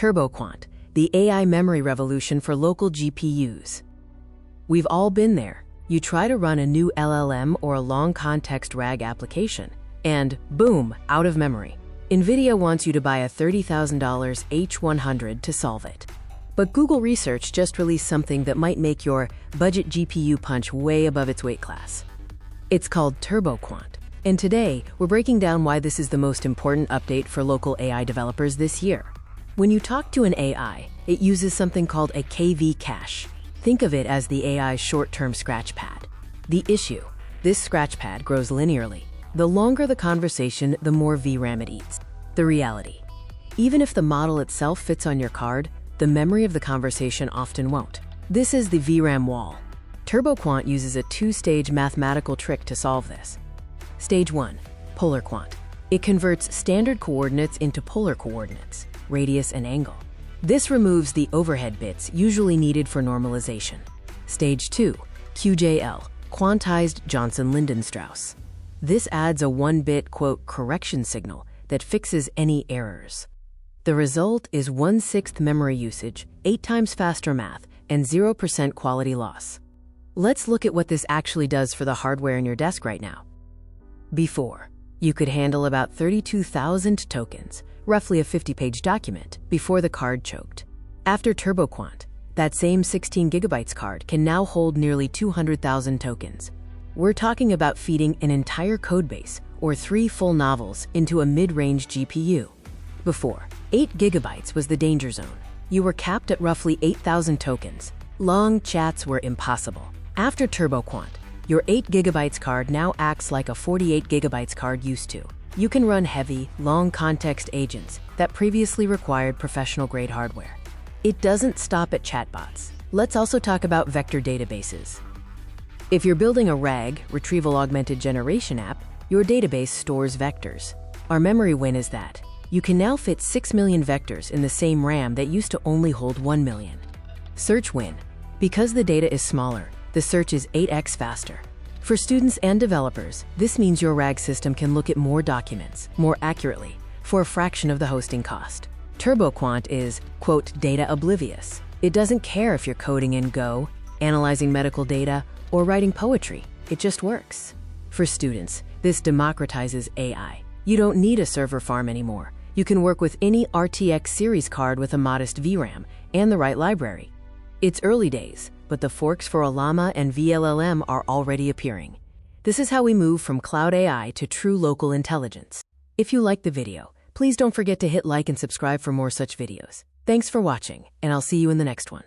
TurboQuant, the AI memory revolution for local GPUs. We've all been there. You try to run a new LLM or a long context RAG application, and boom, out of memory. NVIDIA wants you to buy a $30,000 H100 to solve it. But Google Research just released something that might make your budget GPU punch way above its weight class. It's called TurboQuant. And today, we're breaking down why this is the most important update for local AI developers this year. When you talk to an AI, it uses something called a KV cache. Think of it as the AI's short-term scratch pad. The issue: this scratch pad grows linearly. The longer the conversation, the more VRAM it eats. The reality: even if the model itself fits on your card, the memory of the conversation often won't. This is the VRAM wall. TurboQuant uses a two-stage mathematical trick to solve this. Stage 1, polar quant. It converts standard coordinates into polar coordinates, radius and angle. This removes the overhead bits usually needed for normalization. Stage 2, QJL, quantized Johnson-Lindenstrauss. This adds a 1-bit, correction signal that fixes any errors. The result is 1/6 memory usage, 8 times faster math, and 0% quality loss. Let's look at what this actually does for the hardware in your desk right now. Before, you could handle about 32,000 tokens, roughly a 50-page document, before the card choked. After TurboQuant, that same 16 GB card can now hold nearly 200,000 tokens. We're talking about feeding an entire codebase, or 3 full novels, into a mid-range GPU. Before, 8 GB was the danger zone. You were capped at roughly 8,000 tokens. Long chats were impossible. After TurboQuant, your 8 GB card now acts like a 48 GB card used to. You can run heavy, long context agents that previously required professional-grade hardware. It doesn't stop at chatbots. Let's also talk about vector databases. If you're building a RAG, Retrieval Augmented Generation app, your database stores vectors. Our memory win is that you can now fit 6 million vectors in the same RAM that used to only hold 1 million. Search win. Because the data is smaller, the search is 8x faster. For students and developers, this means your RAG system can look at more documents, more accurately, for a fraction of the hosting cost. TurboQuant is, data oblivious. It doesn't care if you're coding in Go, analyzing medical data, or writing poetry. It just works. For students, this democratizes AI. You don't need a server farm anymore. You can work with any RTX series card with a modest VRAM and the right library. It's early days, but the forks for Llama and VLLM are already appearing. This is how we move from cloud AI to true local intelligence. If you liked the video, please don't forget to hit like and subscribe for more such videos. Thanks for watching, and I'll see you in the next one.